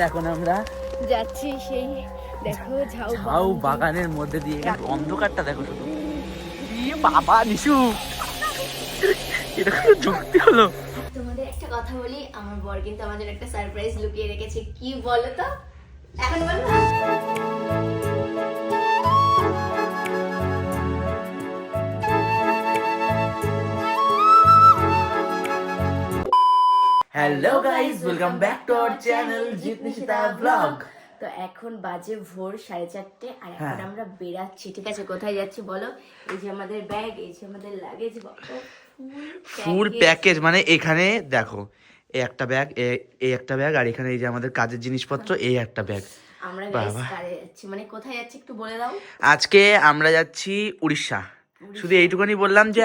এখন আমরা যাচ্ছি সেই দেখো ঝাউ বাগানের মধ্যে দিয়ে, অন্ধকারটা দেখো শুধু। বাবা নিশু, এটা কোনো যুক্তি হলো? তোমাদের একটা কথা বলি, আমার বর কিন্তু আমাদের একটা সারপ্রাইজ লুকিয়ে রেখেছে। কি বলো তো? এখন বলো। Hello guys, welcome back to our channel Jeet Nishita blog. তো এখন বাজে ভোর 4:30 আর এখন আমরা বেরাচ্ছি। ঠিক আছে, কোথায় যাচ্ছি বলো? এই যে আমাদের ব্যাগ, এই যে আমাদের লাগেজ, ফুল প্যাকেজ। মানে এখানে দেখো, এই একটা ব্যাগ, এই একটা ব্যাগ, আর এখানে এই যে আমাদের কাজের জিনিসপত্র, এই একটা ব্যাগ। আমরা গাইস কারে যাচ্ছি, মানে কোথায় যাচ্ছি একটু বলে দাও। আজকে আমরা যাচ্ছি উড়িষ্যা। শুধু এইটুকুনি বললাম যে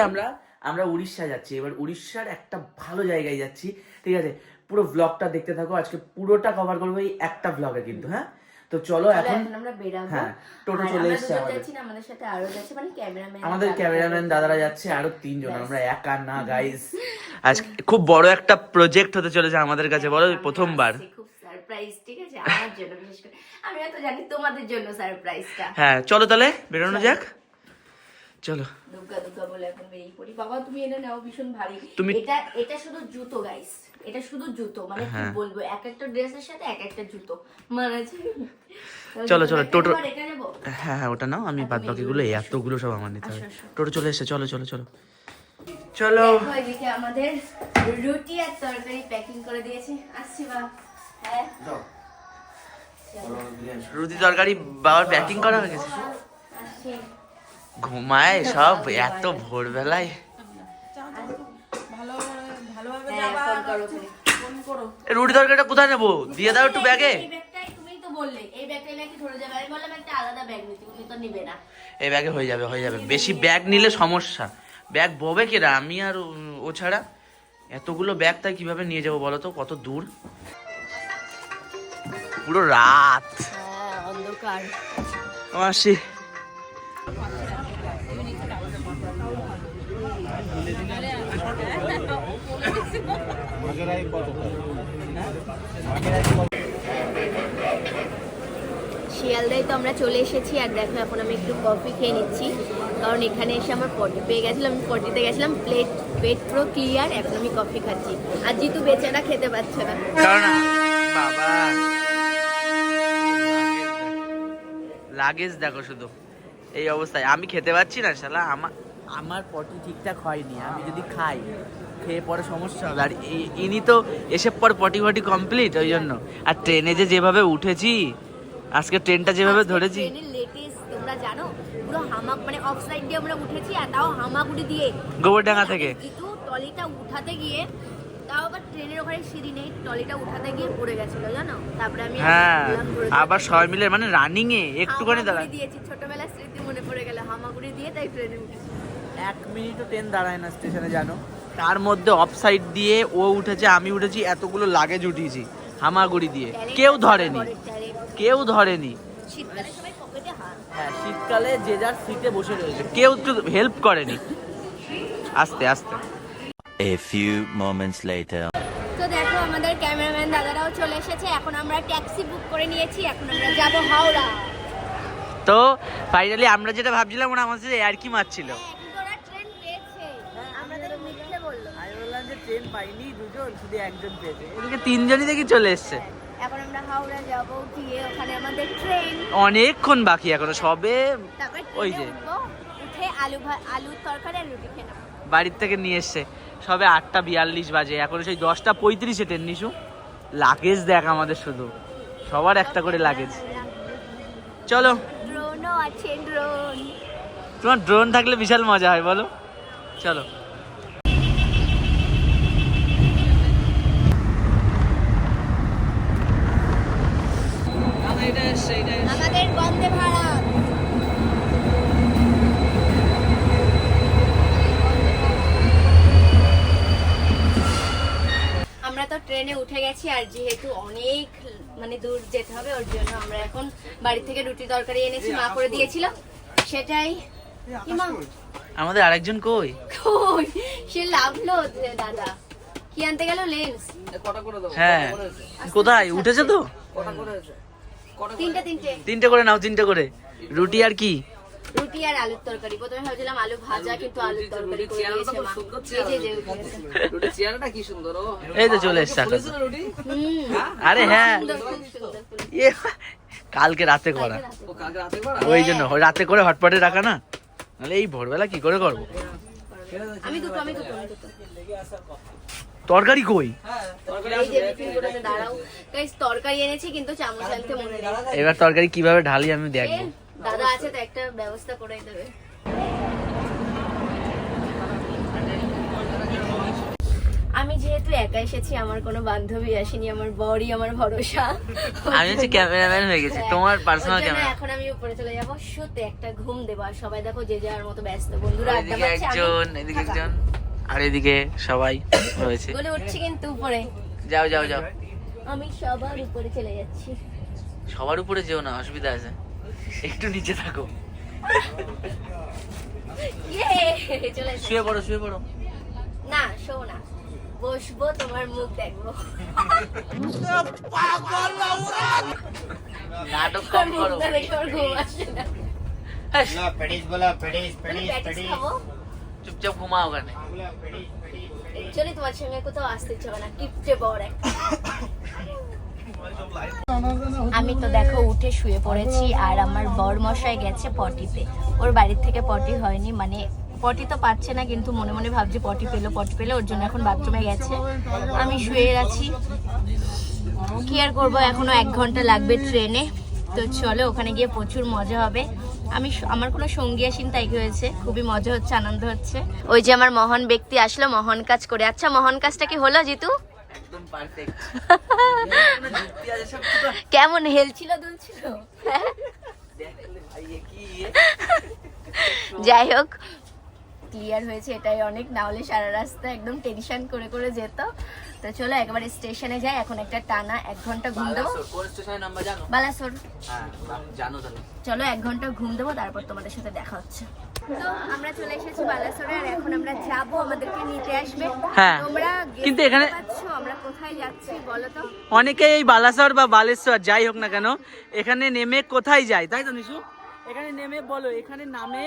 আমরা উড়িষ্যা যাচ্ছি। এবার উড়িষ্যার একটা ভালো জায়গায় যাচ্ছি, ঠিক আছে? পুরো ব্লগটা দেখতে থাকো, আজকে পুরোটা কভার করবো এই একটা ব্লগে কিন্তু। হ্যাঁ, তো চলো এখন আমরা বেরাবো। হ্যাঁ, টোটো চলে এসেছে আমাদের সাথে আরো যাচ্ছে, মানে ক্যামেরাম্যান, আমাদের ক্যামেরাম্যান দাদারা যাচ্ছে, আরো 3 জন, আমরা একা না গাইস। আজকে খুব বড় একটা প্রজেক্ট হতে চলেছে আমাদের কাছে, বলো প্রথমবার। খুব সারপ্রাইজ, ঠিক আছে? আমার জন্য বিশেষ করে, আমি তো জানি তোমাদের জন্য সারপ্রাইজটা। হ্যাঁ চলো তাহলে বেরোনো যাক, চলো। দুর্গা দুর্গা বলে এখন বেরিয়ে পড়ি। বাবা তুমি এনে নাও, ভীষণ ভারী। তুমি এটা শুধু জুতো গাইস, এটা শুধু জুতো, মানে কি বলবো, এক একটা ড্রেসের সাথে এক একটা জুতো মানে। চলো চলো টোটো, হ্যাঁ হ্যাঁ ওটা নাও, আমি বাদ বাকিগুলো এতগুলো সব আমার নিতে হবে। টোটো চলে এসেছে, চলো চলো চলো চলো। এদিকে আমাদের রুটি আর তরকারি প্যাকিং করে দিয়েছে, আসছি বা। হ্যাঁ রুটি তরকারি বাবার প্যাকিং করা হয়ে গেছে। ঘুমায় সব এত ভোরবেলায়। রুটি তরকারিটা কোথায় নেবো? দিয়ে দাও একটু ব্যাগে। এই ব্যাগে হয়ে যাবে হয়ে যাবে। বেশি ব্যাগ নিলে সমস্যা, ব্যাগ ববে কেরা? আমি আর ও ছাড়া এতগুলো ব্যাগ তাই কিভাবে নিয়ে যাবো বলো তো? কত দূর, পুরো রাত অন্ধকার। আসি শিয়ালদায় তো আমরা চলে এসেছি। আর দেখো এখন আমি একটু কফি খেয়ে নিচ্ছি, কারণ এখানে এসে আমার পটি পেয়ে গেছিলাম, আমি পটিতে গেছিলাম, পেট পুরো ক্লিয়ার। এখন আমি কফি খাচ্ছি, আর জিতু বেচারা খেতে পাচ্ছে না, কারণ বাবা লাগেজ দেখো শুধু এই অবস্থায়। আমি খেতে পাচ্ছি না শালা, আমার পটি ঠিকঠাক হয়নি। আমি যদি খাই, খেয়ে পরে সমস্যা হবে। আর ইনি তো এসে পর পটি ফটি কমপ্লিট, ওই জন্য। আর ট্রেনে যেভাবে উঠেছি আজকে, ট্রেনটা যেভাবে ধরেছি, ট্রেনের লেটেস্ট তোমরা জানো, পুরো হামাক, মানে অফ সাইড দিয়ে আমরা উঠেছি, আর তাও হামাগুড়ি দিয়ে, গোবরডাঙ্গা থেকে। কিন্তু টলিটা উঠাতে গিয়ে, তাও আবার ট্রেনের ওখানে সিঁড়ি নেই, টলিটা উঠাতে গিয়ে পড়ে গেছিল জানো। তারপরে আমি হ্যাঁ আবার সবাই মিলে মানে রানিং এ একটুখানি দাঁড়ায় দিয়েছি, ছোটবেলার স্মৃতি মনে পড়ে গেল, হামাগুড়ি দিয়ে তাই ট্রেনে উঠেছি। 1 মিনিটও ট্রেন দাঁড়ায় না স্টেশনে জানো। তার মধ্যে অফ সাইড দিয়ে ও উঠেছে, আমি উঠেছি, এতগুলো লাগেজ উঠিয়েছি হামাগুড়ি দিয়ে। কেউ ধরেনি, কেউ ধরেনি। শীতকালে সবাই পকেটে হাত, হ্যাঁ শীতকালে যে যার সিটে বসে রয়েছে, কেউ একটু হেল্প করেনি। আস্তে আস্তে। A few moments later. তো দেখো আমাদের ক্যামেরাম্যান দাদারাও চলে এসেছে। এখন আমরা ট্যাক্সি বুক করে নিয়েছি, এখন আমরা যাব হাওড়া। তো ফাইনালি আমরা যেটা ভাবছিলাম, ওরা আমাদের সাথে ইয়ার্কি মারছিল। ট্রেন পেয়েছে, আমাদের মিথ্যে বললো। আমি বললাম যে ট্রেন পাইনি, দুজন, শুধু একজন পেয়েছে। এদিকে 3 জনই দেখি চলে এসছে। এখন আমরা হাওড়া যাব, গিয়ে ওখানে আমাদের ট্রেন অনেকক্ষণ বাকি এখনো, সবে ওই যে উঠে আলুর তরকারি আর রুটি খেলাম। বাড়ির থেকে নিয়ে এসছে, সবে 8:42 বাজে, এখন সেই 10:35-এ ট্রেন। নিশু লাগেজ দেখ আমাদের, শুধু সবার একটা করে লাগেজ। চলো, ড্রোনও আছে, ড্রোন। তোমার ড্রোন থাকলে বিশাল মজা হয় বলো। চলো আমাদের বন্দে ভারত। আমরা তো ট্রেনে উঠে গেছি, আর যেহেতু অনেক মানে দূর যেতে হবে, ওর জন্য আমরা এখন বাড়ি থেকে রুটি তরকারি এনেছি, মা করে দিয়েছিল, সেটাই। আমাদের আরেকজন কই? সে লাভলো দাদা, কি আনতে গেল? লেন্স। হ্যাঁ কোথায় উঠেছে? তো তিনটে তিনটে করে নাও, তিনটে করে। রুটি আর কি? রুটি আর আলুর তরকারি। প্রথমে ভাবছিলাম আলু ভাজা, কিন্তু আলুর তরকারি করে দিয়েছে মা। এই যে রুটি চেয়ারটা কি সুন্দর। ও এই তো চলে এসছে এখন। রুটি আরে হ্যাঁ, সুন্দর, খুব সুন্দর। ইয়ে, কালকে রাতে করা, ও কালকে রাতে করা। ওই জন্য রাতে করে হটপটে রাখা না, নাহলে এই ভোরবেলা কি করে করবো। আমি দুটো তরকারি কই? এই যে টিফিন করেছে, দাঁড়াও গাইস, তরকারি এনেছি কিন্তু চামচ আনতে মনে নেই। এবার তরকারি কিভাবে ঢালি আমি দেখবো। দাদা আছে তো, একটা ব্যবস্থা করে দেবে। আমি যেহেতু একা এসেছি, আমার কোনো বান্ধবী আসেনি, আমার বরই আমার ভরসা। আমি হচ্ছে ক্যামেরাম্যান হয়ে গেছি, তোমার পার্সোনাল ওর জন্য ক্যামেরা। এখন আমি উপরে চলে যাবো, শুতে একটা ঘুম দেবো। আর সবাই দেখো যে যার মতো ব্যস্ত, বন্ধুরা আড্ডা এদিকে মারছে, একজন, এদিকে একজন, আর এদিকে সবাই রয়েছে। বলে উঠছি কিন্তু উপরে। যাও যাও যাও, আমি সবার উপরে চলে যাচ্ছি। সবার উপরে যেও না, অসুবিধা আছে, একটু নিচে থাকো। ইয়ে, চলে এসেছি। শুয়ে পড়ো, শুয়ে পড়ো। না, শো না, বসবো, তোমার মুখ দেখবো। নাটক তোর কম করো। মুখটা দেখে আমার ঘুম আসে না। হ্যাঁ, বলে প্যাটিস খাবো। চুপচাপ ঘুমাও ওখানে। Actually তোমার সঙ্গে কোথাও আসতে ইচ্ছে করে না, কিপটে বর একটা। আমি তো দেখো উঠে শুয়ে পড়েছি, আর আমার বর মশাই গেছে পটিতে। ওর বাড়ির থেকে পটি হয়নি, মানে পটি তো পাচ্ছে না, কিন্তু মনে মনে ভাবছি পটি পেলো, ওর জন্য এখন বাথরুমে গেছে। আমি শুয়ে আছি, কি আর করবো, এখনো 1 ঘন্টা লাগবে ট্রেনে। তো চলো, ওখানে গিয়ে প্রচুর মজা হবে। আমার কোনো সঙ্গী আসেনি, তাই কি হয়েছে, খুবই মজা হচ্ছে, আনন্দ হচ্ছে। ওই যে আমার মহান ব্যক্তি আসলো মহান কাজ করে। আচ্ছা, মহান কাজটা কি হলো জিতু? একদম পারফেক্ট। কেমন হেলছিল দুলছিল? যাই হোক, ক্লিয়ার হয়েছে, এটাই অনেক। না হলে সারা রাস্তা একদম টেনশন করে করে যেত। তো চলো একবার স্টেশনে যাই, এখন একটা টানা 1 ঘন্টা ঘুম দেবো। কোন স্টেশনের নাম্বার জানো? বালাসোর। হ্যাঁ, জানো তাহলে। চলো 1 ঘন্টা ঘুম দেবো, তারপর তোমাদের সাথে দেখা হচ্ছে। তো আমরা চলে এসেছি বালাসোরে, আর এখন আমরা যাবো, আমাদেরকে নিতে আসবে। হ্যাঁ, তোমরা কিন্তু এখানে পাচ্ছ আমরা কোথায় যাচ্ছি বলো তো? অনেকে এই বালাসর বা বালেশ্বর যাই হোক না কেন, এখানে নেমে কোথায় যায়, তাই তো নিশু? এখানে নেমে বলো, এখানে নামে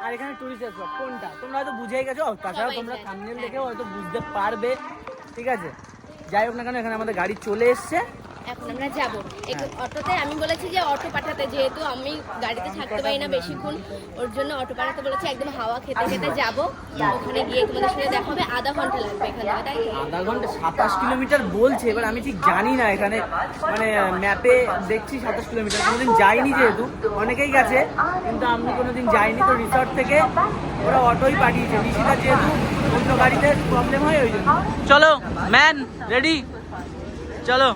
আর এখানে টুরিস্ট স্পট কোনটা তোমরা হয়তো বুঝেই গেছো। তাছাড়া সবাই তোমরা জানে। থাম্বনেল দেখেও হয়তো বুঝতে পারবে, ঠিক আছে? যাই হোক না কেন, এখানে আমাদের গাড়ি চলে এসছে। এখন আমরা যাবো অটোতে। আমি বলেছি যে অটো পাঠাতে, যেহেতু আমি গাড়িতে থাকতে পারি না বেশিক্ষণ, ওর জন্য অটো পাঠাতে বলেছি। একদম হাওয়া খেতে খেতে যাবো, ওখানে গিয়ে তোমাদের সাথে দেখা হবে। আধা ঘন্টা লাগবে এখান থেকে, তাই তো? আধা ঘন্টা 27 কিলোমিটার বলছে, এবার আমি ঠিক জানি না, এখানে মানে ম্যাপে দেখছি 27 কিলোমিটার। কোনোদিন যাইনি যেহেতু, অনেকেই গেছে কিন্তু আমি কোনোদিন যাইনি। তো রিসর্ট থেকে ওরা অটোই পাঠিয়েছে, ঋষিকার যেহেতু অন্য গাড়িতে প্রবলেম হয় ওই জন্য। চলো ম্যান, রেডি, চলো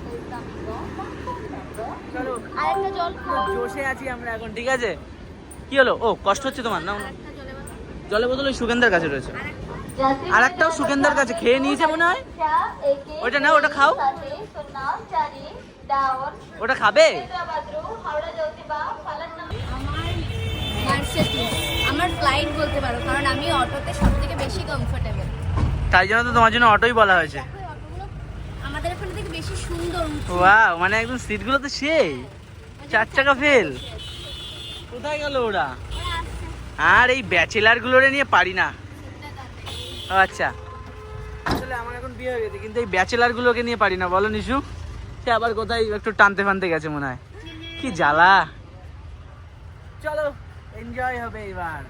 চলো। আরেকটা জল খাও। জোশে আছি আমরা এখন, ঠিক আছে? কি হলো? ও কষ্ট হচ্ছে তোমার? না, জলের বোতল ওই সুগেন্দার কাছে রয়েছে, আর একটাও সুগেন্দার কাছে খেয়ে নিয়েছে মনে হয়। ওইটা না, ওটা খাও, ওটা খাবে। আমার ফ্লাইট বলতে পারো, কারণ আমি অটোতে সবথেকে বেশি কমফোর্টেবল। তাই জন্য তো তোমার জন্য অটোই বলা হয়েছে। আমাদের এখানে থেকে বেশি সুন্দর। ওয়াও, মানে একদম সিটগুলো তো সেই 4 চাকা ফেল। কোথায় গেল ওরা? আর এই ব্যাচেলার গুলোরে নিয়ে পারি না। ও আচ্ছা, আসলে আমার এখন বিয়ে হয়ে গেছে, কিন্তু এই ব্যাচেলার গুলোকে নিয়ে পারি না, বলো নিশু? সে আবার কোথায় একটু টানতে ফানতে গেছে মনে হয়, কি জ্বালা। চলো, এনজয় হবে এবার।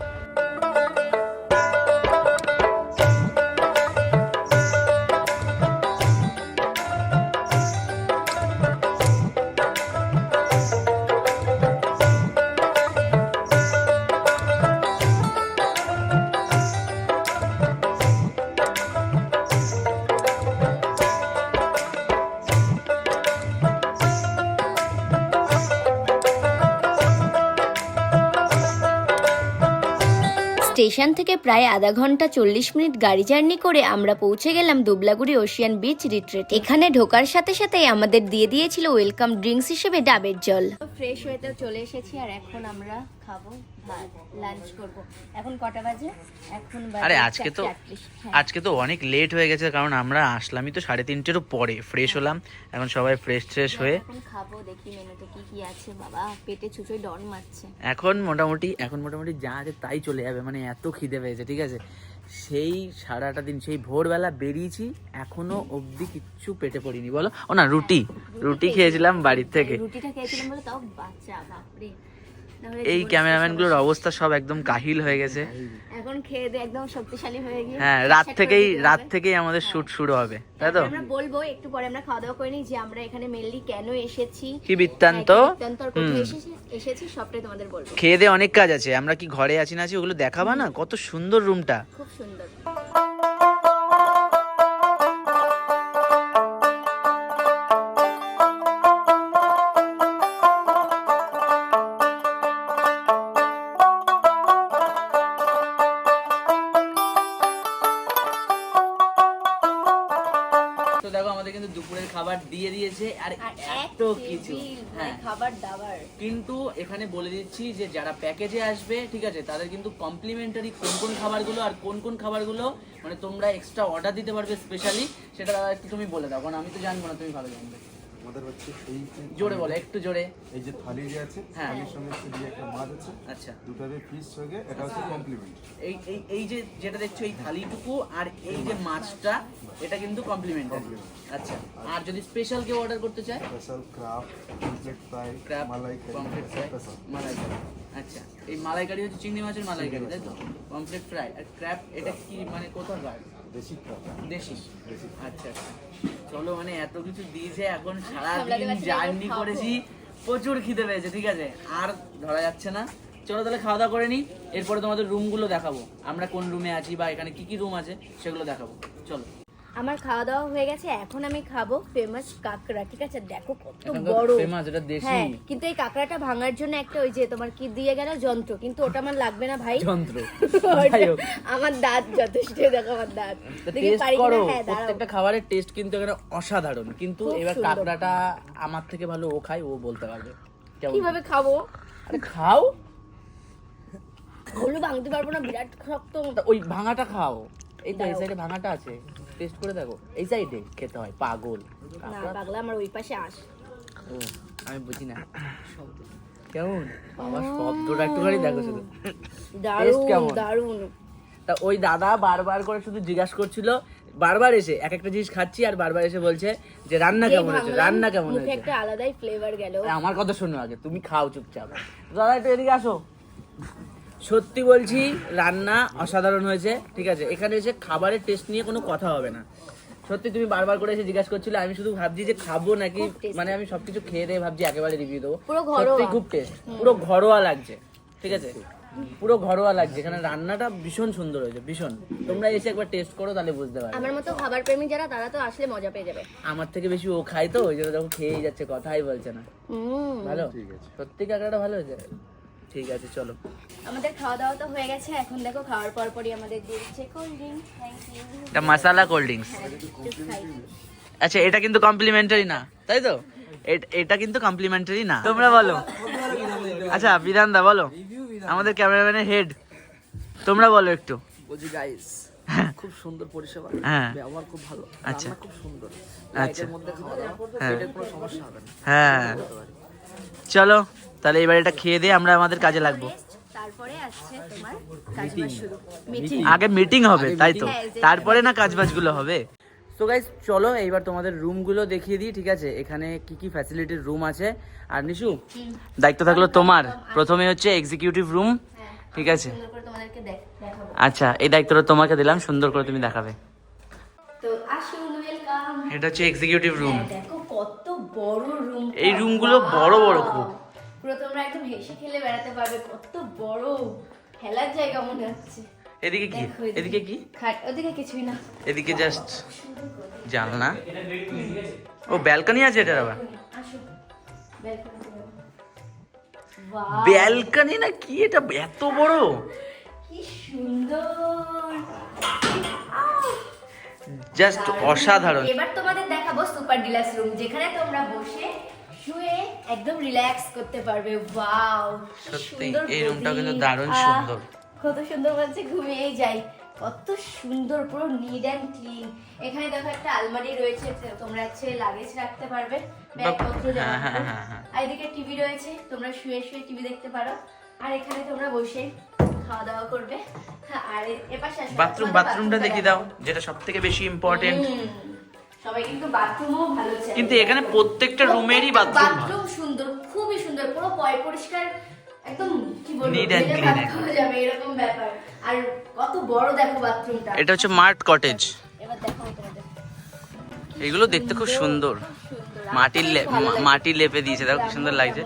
স্টেশন থেকে প্রায় আধা ঘন্টা 40 মিনিট গাড়ি জার্নি করে আমরা পৌঁছে গেলাম দুবলাগুড়ি ওশিয়ান বিচ রিট্রিট। এখানে ঢোকার সাথে সাথেই আমাদের দিয়ে দিয়েছিল ওয়েলকাম ড্রিঙ্কস হিসেবে ডাবের জল। ফ্রেশ হয়ে তো চলে এসেছি, আর এখন আমরা খাবো লাঞ্চ করব। এখন কটা বাজে? এখন বাজে আরে আজকে তো 4:38। হ্যাঁ। আজকে তো অনেক লেট হয়ে গেছে, কারণ আমরা আসলামই তো 3:30-এরও পরে, ফ্রেশ হলাম, এখন সবাই ফ্রেশ হয়ে এখন খাবো, দেখি মেনুতে কি কি আছে। বাবা পেটে ছুঁচোয় ডন মারছে। এখন মোটামুটি যা আছে তাই চলে যাবে, মানে এত খিদে পেয়েছে, ঠিক আছে। সেই সারাটা দিন সেই ভোরবেলা বেরিয়েছি, এখনো অবধি কিচ্ছু পেটে পড়িনি, বলো। ও না, রুটি খেয়েছিলাম বাড়ির থেকে। রুটিটা খেয়েছিলাম বলে তাও বাচ্চা, বাপরে। নাহলে এই জীবনে ক্যামেরাম্যানগুলোর সমস্যা। অবস্থা সব একদম কাহিল হয়ে গেছে। এখন খেয়ে দিয়ে একদম শক্তিশালী হয়ে গিয়ে হ্যাঁ, ঠিকঠাক করে দিতে হবে। থেকেই আমাদের শুট শুরু হবে, তাই তো। তারপরে আমরা বলবো একটু পরে, আমরা খাওয়া দাওয়া করিনি, যে আমরা এখানে মেনলি কেন এসেছি, কি বৃত্তান্ত। হ্যাঁ, কি বৃত্তান্ত আর কোথায় এসেছি সবটাই তোমাদের বলবো। খেয়ে দিয়ে অনেক কাজ আছে, আমরা কি ঘরে আছি না আছি ওগুলো দেখাবা না, কত সুন্দর রুমটা। খুব সুন্দর। তো দেখো আমাদের কিন্তু দুপুরের খাবার দিয়ে দিয়েছে, আর আর এত কিছু। হ্যাঁ, খাবার দাবার। কিন্তু এখানে বলে দিচ্ছি যে যারা প্যাকেজে আসবে, ঠিক আছে, তাদের কিন্তু কমপ্লিমেন্টারি কোন কোন খাবারগুলো আর কোন কোন খাবারগুলো মানে তোমরা এক্সট্রা অর্ডার দিতে পারবে স্পেশালি, সেটা একটু তুমি বলে দাও, কারণ আমি তো জানবো না, তুমি ভালো জানবে। আমাদের হচ্ছে এই জোরে বলো, একটু জোরে। এই যে থালি যে আছে, হ্যাঁ। থালির সঙ্গে হচ্ছে দিয়ে একটা মাছ আছে, আচ্ছা, দুটারে ফিশ সঙ্গে, এটা হচ্ছে কমপ্লিমেন্ট। এই এই এই যে যেটা দেখছো এই থালিটুকু আর এই যে মাছটা, এটা কিন্তু কমপ্লিমেন্টারি। আচ্ছা, আর যদি স্পেশাল কেউ অর্ডার করতে চায়, special crab, pomfret fry, crab, malaikari, pomfret fry, special. Malaikari. আচ্ছা, এই মালাইকারি হচ্ছে চিংড়ি মাছের মালাইকারি, তাই তো। পমফ্রেট ফ্রাই আর ক্র্যাব, এটা কি মানে কোথাকার? দেশি ক্রাব। দেশি। দেশি। আচ্ছা আচ্ছা, চলো, মানে এত কিছু দিয়েছে, এখন সামলাতে সারাদিন পারছি না, জার্নি খাবো। করেছি, প্রচুর খিদে পেয়েছে, ঠিক আছে, আর ধরা যাচ্ছে না। চলো তাহলে খাওয়া দাওয়া করে নিই, এরপরে তোমাদের রুমগুলো দেখাবো, আমরা কোন রুমে আছি বা এখানে কি কি রুম আছে সেগুলো দেখাবো, চলো। আমার খাওয়া দাওয়া হয়ে গেছে, এখন আমি খাবো ফেমাস কাঁকড়া, ঠিক আছে। দেখো কত এখানকার বড়, famous, এটা দেশি। হ্যাঁ, কিন্তু এই কাঁকড়াটা ভাঙার জন্য একটা ওই যে তোমার কি দিয়ে গেল যন্ত্র, কিন্তু ওটা আমার লাগবে না ভাই। যন্ত্র। ওটা- যাই হোক। আমার দাঁত যথেষ্ট, দেখো আমার দাঁত। দেখি টেস্ট পারি করো, কিনা। হ্যাঁ, দাঁড়াও। প্রত্যেকটা খাবারের টেস্ট কিন্তু এখানে অসাধারণ, কিন্তু খুব এবার সুন্দর। কাঁকড়াটা আমার থেকে ভালো ও খায়, ও বলতে পারবে কেমন। কিভাবে খাবো? আরে খাও, হলু ভাঙতে পারবো না, বিরাট শক্ত। তা ওই ভাঙাটা খাও, এই তো এই দাও। সাইডে ভাঙাটা আছে, টেস্ট করে দেখো, এই সাইডে খেতে হয়, পাগল। না কাঁকড়া- পাগলা, আমার ওই পাশে আস। ও, আমি বুঝি না শব্দ। কেমন আমার শব্দটা একটুখানি দেখো শুধু। দারুণ কেমন? দারুণ। তা ওই দাদা বারবার করে শুধু জিজ্ঞাসা করছিল, বারবার এসে এক একটা জিনিস খাচ্ছি আর বারবার এসে বলছে যে রান্না যেই কেমন হয়েছে, ভাঙলাম, রান্না কেমন মুখে হয়েছে। একটা আলাদাই ফ্লেভার গেল। আরে আমার কথা শোনো আগে, তুমি খাও চুপচাপ। দাদা একটু এদিকে আসো। সত্যি বলছি, রান্না অসাধারণ হয়েছে, ঠিক আছে। এখানে এসে খাবারের টেস্ট নিয়ে কোনো কথা হবে না, সত্যি। তুমি বারবার করে এসে জিজ্ঞাসা করছিলে, আমি শুধু ভাবছি যে খাবো নাকি, খুব tasty। মানে আমি সবকিছু খেয়ে দিয়ে ভাবছি একেবারে রিভিউ দেবো। পুরো ঘরোয়া। সত্যি খুব টেস্ট, পুরো ঘরোয়া লাগছে, ঠিক আছে, পুরো ঘরোয়া লাগছে। এখানে রান্নাটা ভীষণ সুন্দর হয়েছে, ভীষণ। তোমরা এসে একবার টেস্ট করো, তাহলে বুঝতে পারবে। আমার মতো খাবার প্রেমী যারা, তারা তো আসলে মজা পেয়ে যাবে। আমার থেকে বেশি ও খায় তো, ওই জন্য দেখো খেয়েই যাচ্ছে, কথাই বলছে না। ভালো, ঠিক আছে। সত্যি কাঁকড়াটা ভালো হয়েছে। ঠিক আছে, চলো। আমাদের খাওয়া দাওয়া তো হয়ে গেছে, এখন দেখো খাওয়ার পর পরই আমাদের দিয়ে দিচ্ছে কোল্ড ড্রিঙ্ক। Thank you. এটা মশলা কোল্ড ড্রিঙ্কস। আচ্ছা, এটা কিন্তু কমপ্লিমেন্টারি না, তাই তো। এটা কিন্তু কমপ্লিমেন্টারি না, তোমরা বলো। আচ্ছা, বিধান দা বলো, আমাদের ক্যামেরাম্যানের হেড, তোমরা বলো একটু। বলছি গাইস, খুব সুন্দর পরিষেবা, হ্যাঁ। ব্যবহার খুব ভালো, আচ্ছা। রান্না খুব সুন্দর, আচ্ছা। লাইটের মধ্যে খাওয়া দাওয়া, হ্যাঁ। পেটের কোনো সমস্যা হবে না। হ্যাঁ, চলো তাহলে এবার এটা খেয়ে দিয়ে আমরা আমাদের কাজে লাগবো। তারপরে আসছে তোমার কাজবাজ শুরু, মিটিং। আগে মিটিং হবে, তাই তো, হ্যাঁ, যে- তারপরে না কাজবাজগুলো হবে। তো গাইস চলো এইবার তোমাদের রুমগুলো দেখিয়ে দিই, ঠিক আছে। এখানে কি কি ফ্যাসিলিটির রুম আছে। আর নিশু, দায়িত্ব থাকলো তোমার। প্রথমে হচ্ছে এক্সিকিউটিভ রুম, ঠিক আছে। সুন্দর করে তোমাদেরকে দেখাবো। আচ্ছা, এই দায়িত্বটা তোমাকে দিলাম, সুন্দর করে তুমি দেখাবে। তো আসুন, ওয়েলকাম। এটা হচ্ছে এক্সিকিউটিভ রুম। দেখো কত বড় রুম। এই রুমগুলো বড় বড় খুব। পুরো তোমরা একদম হেসে খেলে বেড়াতে পারবে, কত বড় খেলার জায়গা মনে হচ্ছে। এদিকে কি, দেখো এদিকে কি, ওদিকে কিছুই না, এদিকে জাস্ট জানলা। ও ব্যালকনি আছে এটার আবার। আসো ব্যালকনিতে যাবো। বাহ, ব্যালকনি না কি, এটা এত বড়, কি সুন্দর। জাস্ট অসাধারণ। এবার তোমাদের দেখাবো সুপার ডিলাক্স রুম, যেখানে তোমরা বসে শুয়ে একদম রিল্যাক্স করতে পারবে। ওয়াও সত্যি এই রুমটাও কিন্তু দারুণ সুন্দর। কত সুন্দর বলছে, ঘুমিয়েই যাই। কত সুন্দর, পুরো নিট অ্যান্ড ক্লিন। এখানে দেখো একটা আলমারি রয়েছে, তোমরা হচ্ছে লাগেজ রাখতে পারবে, ব্যাগপত্র জমা করবে। আর এদিকে টিভি রয়েছে, তোমরা শুয়ে শুয়ে টিভি দেখতে পারো। আর এখানে তোমরা বসে খাওয়া দাওয়া করবে। আর এপাশে বাথরুমটা দেখিয়ে দাও, যেটা সবথেকে বেশি ইম্পর্টেন্ট। সবাই কিন্তু বাথরুমও ভালো চায়, কিন্তু এখানে প্রত্যেকটা রুমেরই বাথরুম সুন্দর, খুবই সুন্দর, পুরো পরিষ্কার, একদম কি বলবো, Neat and দিলে clean ভাত খাওয়া যাবে এরকম ব্যাপার। আর কত বড় দেখো বাথরুমটা। এটা হচ্ছে মার্ট কটেজ। এবার দেখো এটা দেখো। এগুলো দেখতে খুব সুন্দর, মাটি লেপে দিয়েছে, দেখো কি সুন্দর লাগছে।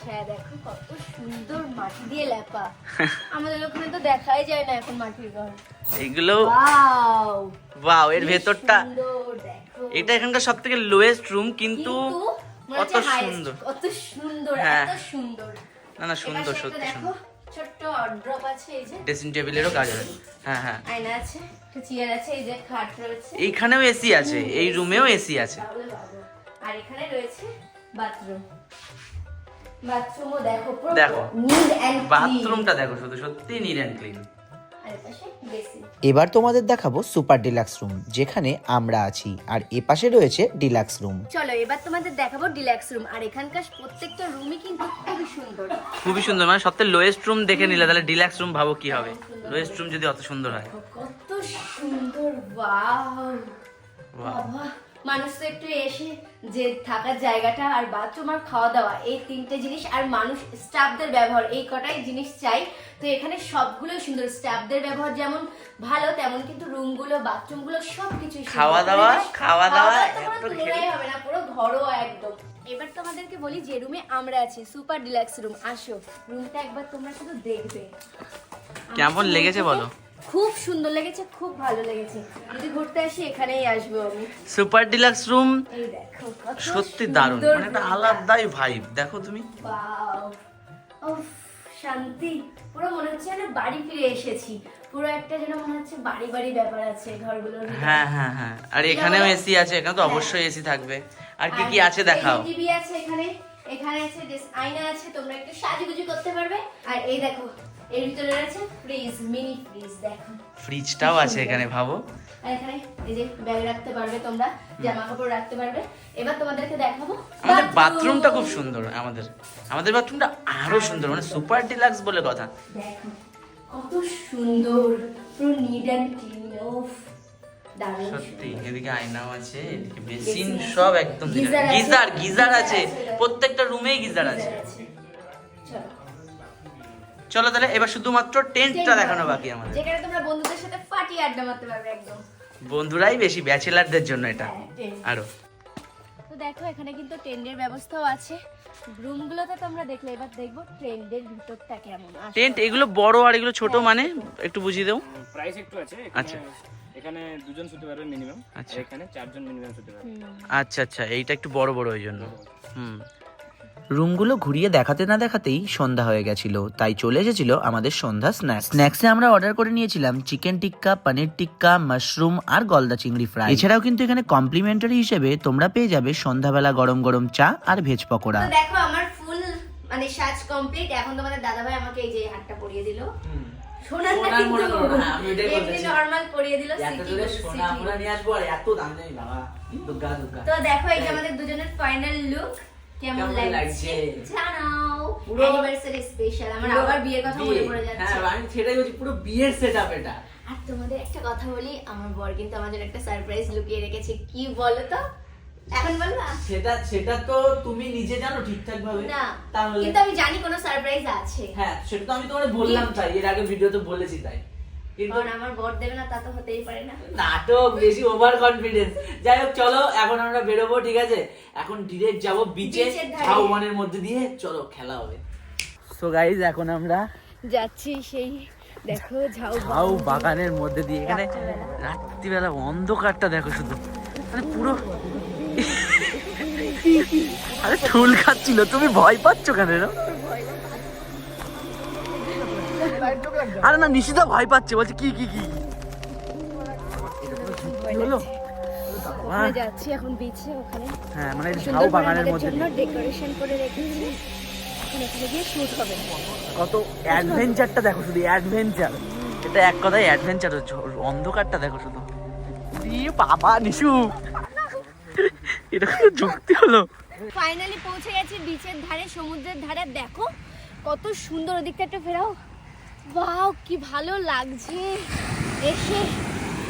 হ্যাঁ দেখো কত সুন্দর মাটি দিয়ে লেপা। আমাদের ওখানে তো দেখাই যায় না এখন মাটির ঘর। এগুলো ওয়াও, এর ভেতরটা, সুন্দর দেখো। এটা এখানকার সবথেকে লোয়েস্ট রুম, কিন্তু মনে কত হচ্ছে highest, সুন্দর। কত সুন্দর, হ্যাঁ। এত সুন্দর। না সুন্দর, এপাশে সত্যি একটা দেখো, সুন্দর। ছোট্ট ড্রপ আছে, এই যে ড্রেসিং টেবিলেরও কাজ হবে। হ্যাঁ আয়না আছে, একটা চেয়ার আছে, এই যে খাট রয়েছে। এইখানেও এসি আছে, এই রুমেও এসি আছে। তাহলে ভাবো। আর এখানে রয়েছে বাথরুম। বাথরুমও দেখো, পুরো দেখো। Neat and clean. বাথরুমটা দেখো, শুধু সত্যি নিট অ্যান্ড ক্লিন। আর এপাশে বেসিন। এবার তোমাদের দেখাবো সুপার ডিলাক্স রুম, যেখানে আমরা আছি, আর এপাশে রয়েছে ডিলাক্স রুম। চলো এবার তোমাদের দেখাবো ডিলাক্স রুম। আর এখানকার প্রত্যেকটা রুমই কিন্তু খুবই সুন্দর। খুবই সুন্দর, মানে সবথেকে লোয়েস্ট রুম দেখে নিলে তাহলে ডিলাক্স রুম ভাবো কি হবে। লোয়েস্ট রুম যদি অত সুন্দর হয়, কত সুন্দর, ওয়াও Wow. বাবা। মানুষ তো একটু এসে যে থাকার জায়গাটা আর বাথরুম আর খাওয়া দাওয়া, এই তিনটে জিনিস, আর মানুষ স্টাফদের ব্যবহার, এই কটাই জিনিস চাই। তো এখানে সবগুলোই সুন্দর, স্টাফদের ব্যবহার যেমন ভালো, তেমন কিন্তু রুমগুলো, বাথরুমগুলো সবকিছুই সুন্দর। খাওয়া দাওয়া তো কোনো এত তুলনাই হবে না, পুরো ঘরোয়া একদম। এবার তোমাদেরকে বলি যে রুমে আমরা আছি, সুপার ডিলাক্স রুম। আসো, রুমটা একবার তোমরা শুধু দেখবে। কেমন লেগেছে বলো? খুব সুন্দর লেগেছে, খুব ভালো লেগেছে। যদি ঘুরতে আসি এখানেই আসবো আমি। সুপার ডিলাক্স রুম এই দেখো কত সত্যি দারুণ, সুন্দর মানে একটা room টা। আলাদাই ভাইব। দেখো তুমি, Wow! উফ, শান্তি। পুরো মনে হচ্ছে যেন বাড়ি ফিরে এসেছি। পুরো একটা যেন মনে হচ্ছে বাড়ি বাড়ি ব্যাপার আছে ঘরগুলোর ভিতরে। হ্যাঁ। আর এখানেও এসি আছে, এখানে তো অবশ্যই এসি থাকবে। আর কি কি আছে দেখাও। টিভি আছে এখানে, এখানে আছে আয়না আছে, তোমরা একটু সাজুগুজু করতে পারবে। আর এই দেখো, এর ভিতরে রয়েছে ফ্রিজ, মিনি ফ্রিজ দেখো। ফ্রিজটাও আছে এখানে, ভাবো। আর এখানে এই যে ব্যাগ রাখতে পারবে তোমরা, জামা কাপড় রাখতে পারবে। এবার তোমাদেরকে দেখাবো আমাদের বাথরুমটা খুব সুন্দর। আমাদের বাথরুমটা আরো সুন্দর, মানে সুপার ডিলাক্স বলে কথা। দেখো কত সুন্দর, পুরো নিট এন্ড ক্লিন। ওফ, দারুণ সত্যি। সুন্দর। এদিকে আয়নাও আছে, এদিকে বেসিন, বেসিন আছে, সব একদম গিজার আছে, গিজার গিজার আছে, আছে। প্রত্যেকটা রুমেই গিজার আছে। চলো চলো তাহলে এবার শুধুমাত্র টেন্টটা দেখানো বাকি আমাদের। যেখানে তোমরা বন্ধুদের সাথে পার্টি আড্ডা মারতে পারবে একদম। বন্ধুরাই বেশি, ব্যাচেলারদের জন্য এটা হ্যাঁ, tent। আরো। তো দেখো এখানে কিন্তু টেন্টের ব্যবস্থাও আছে। রুমগুলোতে তোমরা দেখলে, এবার দেখবো টেন্টের ভিতরটা কেমন। আসো। টেন্ট এগুলো বড় আর এগুলো ছোট, মানে একটু বুঝিয়ে দাও। প্রাইস একটু আছে। আচ্ছা। এখানে দুজন শুতে পারবে মিনিমাম, আচ্ছা। আর এখানে চারজন মিনিমাম শুতে পারবে। আচ্ছা, এইটা একটু বড় ওই জন্য। রুমগুলো ঘুরিয়ে দেখাতে না দেখাতেই সন্ধ্যা হয়ে গেছিল, তাই চলে এসেছিল আমাদের সন্ধ্যা স্ন্যাক্সে আমরা অর্ডার করে নিয়েছিলাম চিকেন টিক্কা, পনির টিক্কা, মাশরুম আর গলদা চিংড়ি ফ্রাই। এছাড়াও কিন্তু এখানে কমপ্লিমেন্টারি হিসেবে তোমরা পেয়ে যাবে সন্ধ্যাবেলা গরম গরম চা আর ভেজ পকোড়া। তো দেখো আমার ফুল মানে সাজ কমপ্লিট। এখন তোমাদের দাদাভাই আমাকে এই যে হাতটা পরিয়ে দিল। সোনার না সোনার মনে কিন্তু, করো না, আমি ওইটাই এমনি বলতেছি। নরমাল পরিয়ে দিল। এত দূরে সোনা আমরা নিয়ে আসবো আর এত দাম নেই বাবা, দুগ্গা। তো দেখো এই যে আমাদের দুজনের ফাইনাল লুক কেমন কেমন লাগছে লাগছে? জানাও। পুরো- অ্যানিভার্সারি স্পেশাল, আমার আবার বিয়ের কথা মনে পড়ে যাচ্ছে। হ্যাঁ, আমি সেটাই বলছি, পুরো বিয়ের সেটআপ এটা। আর তোমাদের একটা কথা বলি, আমার বর কিন্তু আমার জন্য একটা সারপ্রাইজ লুকিয়ে রেখেছে। কি বলো তো, এখন বলবা? সেটা তো তুমি নিজে জানো ঠিকঠাক ভাবে। না, তাহলে কিন্তু আমি জানি কোনো সারপ্রাইজ আছে। হ্যাঁ, সেটা তো আমি তোমাকে বললাম, তাই এর আগে ভিডিওতে বলেছি, তাই। কিন্তু কারণ আমার বর দেবে না তা তো হতেই পারে না। নাটক, বেশি ওভার কনফিডেন্স। যাই হোক, চলো এখন আমরা বেরোবো, ঠিক আছে? এখন ডিরেক্ট যাবো বিচে, বিচের ধারে। ঝাউবনের মধ্যে দিয়ে। চলো, খেলা হবে। সো গাইস, এখন আমরা যাচ্ছি সেই দেখো ঝাউ বাগানের মধ্যে দিয়ে। এখানে রাত্রিবেলা অন্ধকারটা দেখো শুধু, মানে পুরো। আরে ঠুল খাচ্ছিল, তুমি ভয় পাচ্ছ কেন? আরে না, নিশিতা ভয় পাচ্ছে, বলছে কি হলো? ওখানে যাচ্ছি এখন বিচে ওখানে হ্যাঁ মানে ঝাউ সুন্দর করে বাগানের আমাদের মধ্যে জন্য দিয়ে। ডেকোরেশন করে রেখেছি, এখন ওখানে গিয়ে শুট হবে। কত অ্যাডভেঞ্চারটা দেখো শুধু, অ্যাডভেঞ্চার, এটা এক কথায় অ্যাডভেঞ্চার হচ্ছে। অন্ধকারটা দেখো শুধু, ইয়ে বাবা নিশু, এটা কোনো যুক্তি হলো? ফাইনালি পৌঁছে গেছি বিচের ধারে, সমুদ্রের ধারে। দেখো কত সুন্দর, ওদিকটা একটু ফেরাও। ওয়াও কি ভালো লাগছে এসে।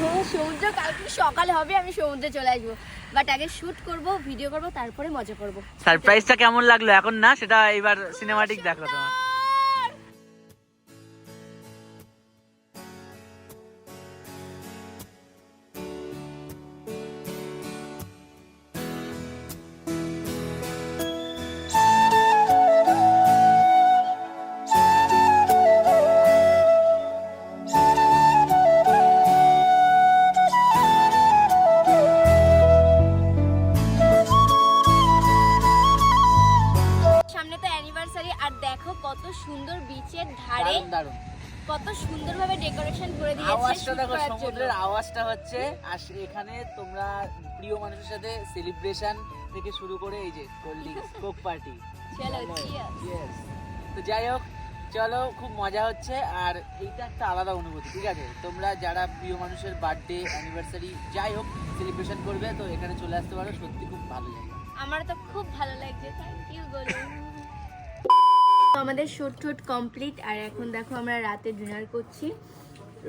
ও সমুদ্র কালকে সকালে হবে, আমি সমুদ্রে চলে আসবো, বাট আগে শুট করব, ভিডিও করব, তারপরে মজা করব। সারপ্রাইজটা কেমন লাগলো এখন না, সেটা এবার সিনেমাটিক দেখো তোমার। সামনে তো অ্যানিভার্সারি, আর দেখো কত সুন্দর বিচের ধারে দারুণ কত সুন্দরভাবে ডেকোরেশন করে দিয়েছে আওয়াজটা shoot দেখো, করার জন্য। সমুদ্রের আওয়াজটা হচ্ছে। আর এখানে তোমরা প্রিয় মানুষের সাথে সেলিব্রেশন থেকে শুরু করে এই যে কোল্ড ড্রিঙ্কস, কোক পার্টি। চলো cheers। ইয়েস, তো যাই হোক, চলো, খুব মজা হচ্ছে। আর এইটা একটা আলাদা অনুভূতি, ঠিক আছে? তোমরা যারা প্রিয় মানুষের বার্থডে, অ্যানিভার্সারি যাই হোক সেলিব্রেশন করবে, তো এখানে চলে আসতে পারো, সত্যি খুব ভালো জায়গা। আমার তো খুব ভালো লাগছে, থ্যাংক ইউ গোলু। আমাদের শুট টুট কমপ্লিট, আর এখন দেখো আমরা রাতে ডিনার করছি।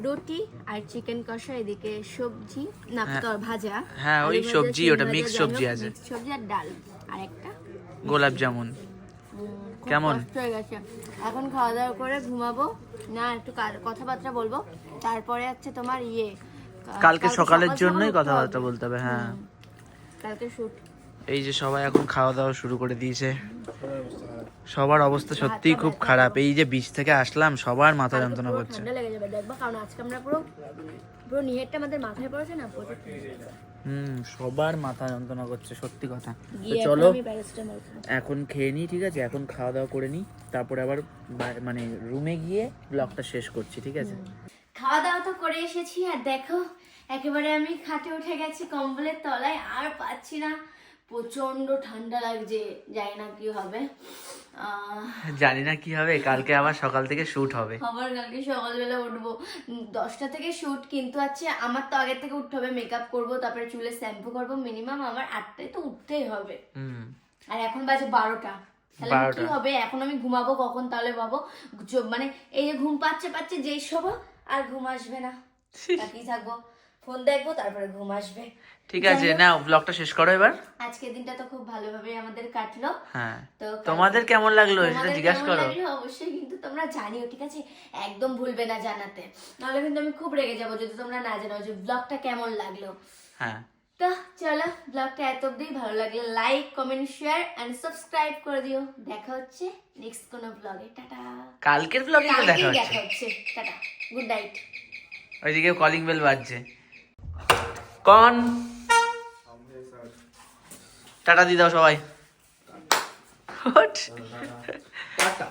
রুটি আর চিকেন কষা, এদিকে সবজি না ভাজা। হ্যাঁ, ওই আলু ভাজা, সবজি, শিম ওটা ভাজা, mixed যাই সবজি হোক, আছে। mixed সবজি আর ডাল আর একটা গোলাপ জামুন। খুব কেমন? কষ্ট হয়ে গেছে। এখন খাওয়া দাওয়া করে ঘুমাবো, না একটু কথাবার্তা বলবো, তারপরে হচ্ছে তোমার কালকে সকালের সকাল জন্যই উঠতে কথাবার্তা হবে। বলতে হবে। হ্যাঁ, কালকে শুট। এই যে সবাই এখন খাওয়া দাওয়া শুরু করে দিয়েছে, সবার অবস্থা সত্যিই খুব খারাপ। এই যে বিচ থেকে আসলাম, সবার মাথা যন্ত্রণা করছে। ঠান্ডা লেগে যাবে দেখবা, কারণ আজকে আমরা পুরো পুরো নিহেরটা আমাদের মাথায় পড়েছে না, প্রচুর সবার মাথা যন্ত্রণা করছে, সত্যি কথা। তো গিয়ে চলো আমি প্যারাসিটামল খাবো। এখন খেয়ে নিই, ঠিক আছে? এখন খাওয়া দাওয়া করে নিই, তারপরে আবার মানে রুমে গিয়ে ব্লগটা শেষ করছি, ঠিক আছে? খাওয়া দাওয়া তো করে এসেছি, আর দেখো একেবারে আমি খাটে উঠে গেছি কম্বলের তলায়, আর পাচ্ছি না, প্রচন্ড ঠান্ডা লাগছে, জানি না কি হবে। জানি না কি হবে, কালকে আবার সকাল থেকে শুট হবে। আবার কালকে সকালবেলা উঠবো 10টা থেকে শুট, কিন্তু আছে আমার তো আগের থেকে উঠতে হবে, মেকআপ করবো, তারপরে চুলে শ্যাম্পু করবো, মিনিমাম আমার 8টায় তো উঠতেই হবে। আর এখন বাজে 12টা, তাহলে আমি কি হবে? এখন আমি ঘুমাবো কখন তাহলে ভাবো? মানে এই যে ঘুম পাচ্ছে যেই শোবো, আর ঘুম আসবে না, তাকিয়ে থাকবো, ফোন দেখবো, তারপরে ঘুম আসবে। ঠিক আছে, না ব্লগটা শেষ করো এবার। আজকের দিনটা তো খুব ভালোভাবে আমাদের কাটলো। হ্যাঁ, তো তোমাদের কেমন লাগলো সেটা তোমাদের জিজ্ঞাসা কেমন করো। লাগলো অবশ্যই কিন্তু তোমরা জানিও, ঠিক আছে? একদম ভুলবে না জানাতে, নাহলে কিন্তু আমি খুব রেগে যাবো যদি তোমরা না জানাও যে ব্লগটা কেমন লাগলো। হ্যাঁ, তো চলো, ব্লগটা এত অব্দি, ভালো লাগলে like, comment, share and subscribe করে দিও। দেখা হচ্ছে নেক্সট কোন ব্লগে। টাটা। কালকের ব্লগে তো দেখা কালকেই হচ্ছে। দেখা হচ্ছে। Tata, good night. ওইদিকে কলিং বেল বাজছে। কন টাটা দিয়ে দাও সবাই। টাটা।